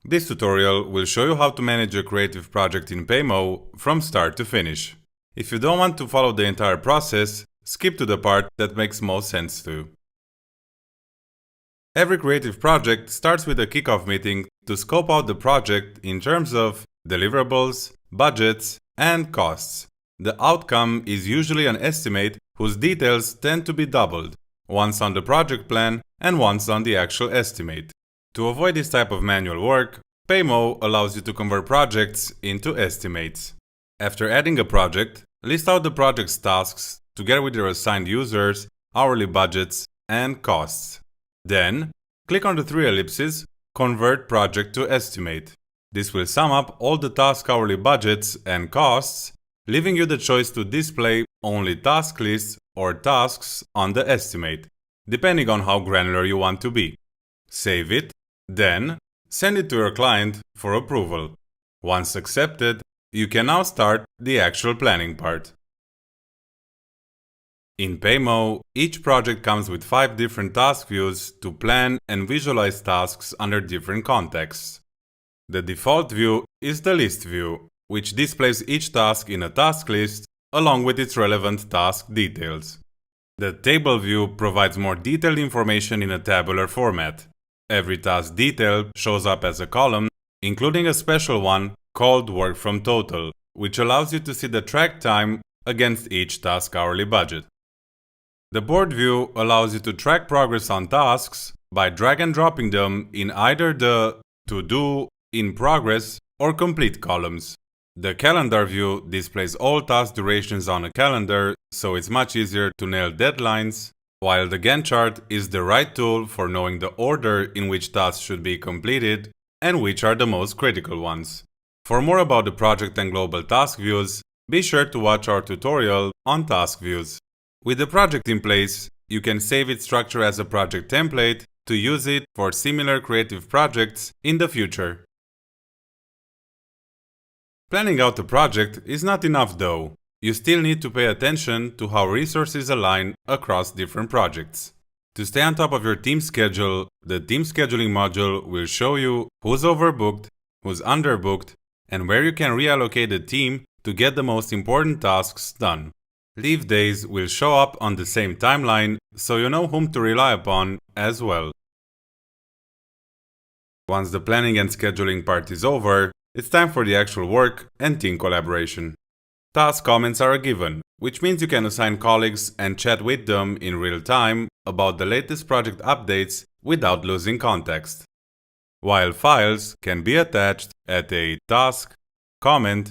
This tutorial will show you how to manage a creative project in Paymo from start to finish. If you don't want to follow the entire process, skip to the part that makes most sense to you. Every creative project starts with a kickoff meeting to scope out the project in terms of deliverables, budgets, and costs. The outcome is usually an estimate whose details tend to be doubled, once on the project plan and once on the actual estimate. To avoid this type of manual work, Paymo allows you to convert projects into estimates. After adding a project, list out the project's tasks together with their assigned users, hourly budgets, and costs. Then, click on the three ellipses, Convert Project to Estimate. This will sum up all the task hourly budgets and costs, leaving you the choice to display only task lists or tasks on the estimate, depending on how granular you want to be. Save it, then send it to your client for approval. Once accepted, you can now start the actual planning part. In Paymo, each project comes with 5 different task views to plan and visualize tasks under different contexts. The default view is the list view, which displays each task in a task list along with its relevant task details. The table view provides more detailed information in a tabular format. Every task detail shows up as a column, including a special one called Work from Total, which allows you to see the track time against each task hourly budget. The board view allows you to track progress on tasks by drag and dropping them in either the To Do, In Progress, or Complete columns. The calendar view displays all task durations on a calendar, so it's much easier to nail deadlines, while the Gantt chart is the right tool for knowing the order in which tasks should be completed and which are the most critical ones. For more about the project and global task views, be sure to watch our tutorial on task views. With the project in place, you can save its structure as a project template to use it for similar creative projects in the future. Planning out a project is not enough though. You still need to pay attention to how resources align across different projects. To stay on top of your team schedule, the team scheduling module will show you who's overbooked, who's underbooked, and where you can reallocate the team to get the most important tasks done. Leave days will show up on the same timeline, so you know whom to rely upon as well. Once the planning and scheduling part is over, it's time for the actual work and team collaboration. Task comments are a given, which means you can assign colleagues and chat with them in real time about the latest project updates without losing context. While files can be attached at a task, comment,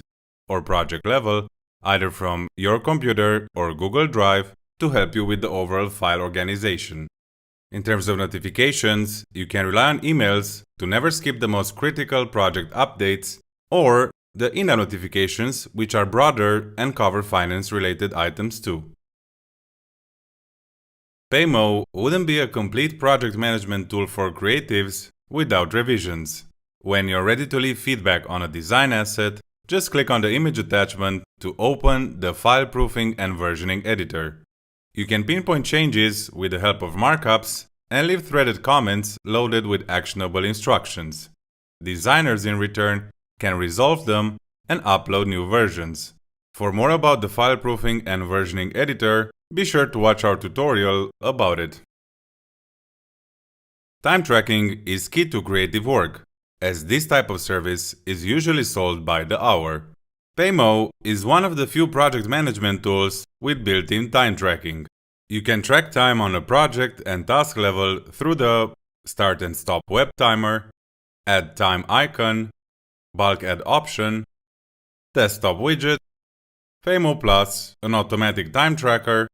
or project level, either from your computer or Google Drive, to help you with the overall file organization. In terms of notifications, you can rely on emails to never skip the most critical project updates, or the email notifications, which are broader and cover finance-related items too. Paymo wouldn't be a complete project management tool for creatives without revisions. When you're ready to leave feedback on a design asset, just click on the image attachment to open the file proofing and versioning editor. You can pinpoint changes with the help of markups and leave threaded comments loaded with actionable instructions. Designers, in return, can resolve them and upload new versions. For more about the file proofing and versioning editor, be sure to watch our tutorial about it. Time tracking is key to creative work, as this type of service is usually sold by the hour. Paymo is one of the few project management tools with built-in time tracking. You can track time on a project and task level through the Start and Stop web timer, Add Time icon, Bulk Add option, Desktop widget, Paymo Plus, an automatic time tracker,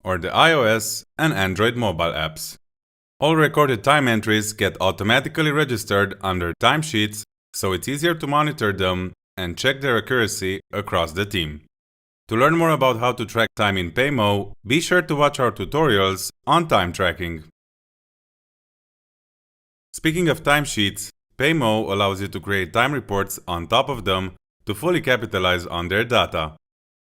or the iOS and Android mobile apps. All recorded time entries get automatically registered under timesheets, so it's easier to monitor them and check their accuracy across the team. To learn more about how to track time in Paymo, be sure to watch our tutorials on time tracking. Speaking of timesheets, Paymo allows you to create time reports on top of them to fully capitalize on their data.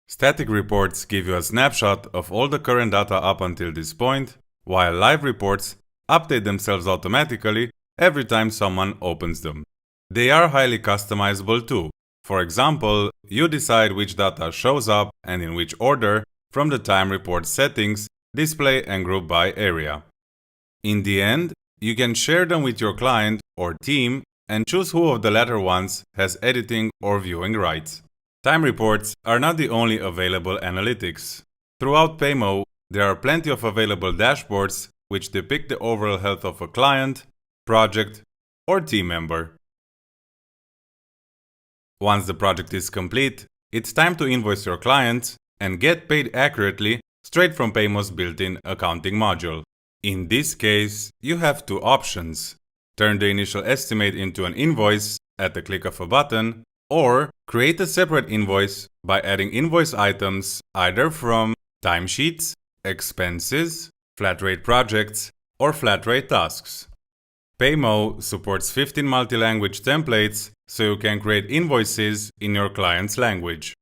Static reports give you a snapshot of all the current data up until this point, while live reports update themselves automatically every time someone opens them. They are highly customizable too. For example, you decide which data shows up and in which order from the time report settings, display and group by area. In the end, you can share them with your client or team and choose who of the latter ones has editing or viewing rights. Time reports are not the only available analytics. Throughout Paymo, there are plenty of available dashboards which depict the overall health of a client, project, or team member. Once the project is complete, it's time to invoice your clients and get paid accurately straight from Paymo's built-in accounting module. In this case, you have two options: turn the initial estimate into an invoice at the click of a button, or create a separate invoice by adding invoice items either from timesheets, expenses, flat rate projects, or flat rate tasks. Paymo supports 15 multi-language templates, so you can create invoices in your client's language.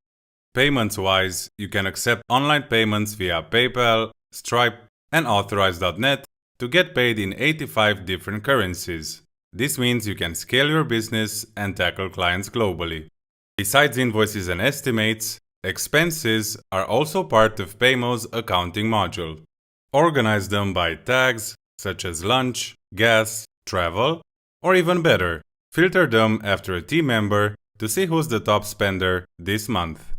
Payments-wise, you can accept online payments via PayPal, Stripe, and Authorize.net to get paid in 85 different currencies. This means you can scale your business and tackle clients globally. Besides invoices and estimates, expenses are also part of Paymo's accounting module. Organize them by tags such as lunch, gas, travel, or even better, filter them after a team member to see who's the top spender this month.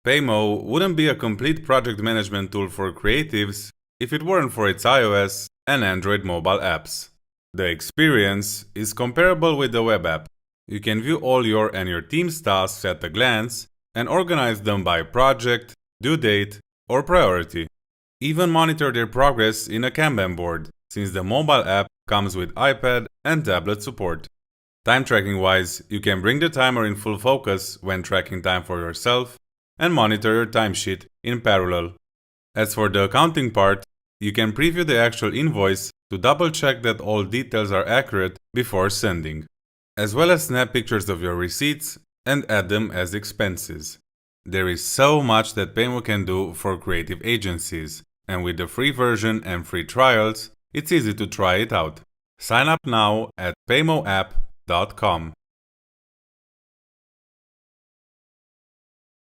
Paymo wouldn't be a complete project management tool for creatives if it weren't for its iOS and Android mobile apps. The experience is comparable with the web app. You can view all your and your team's tasks at a glance and organize them by project, due date, or priority. Even monitor their progress in a Kanban board, since the mobile app comes with iPad and tablet support. Time tracking wise, you can bring the timer in full focus when tracking time for yourself and monitor your timesheet in parallel. As for the accounting part, you can preview the actual invoice to double check that all details are accurate before sending, as well as snap pictures of your receipts and add them as expenses. There is so much that Paymo can do for creative agencies, and with the free version and free trials, it's easy to try it out. Sign up now at paymoapp.com.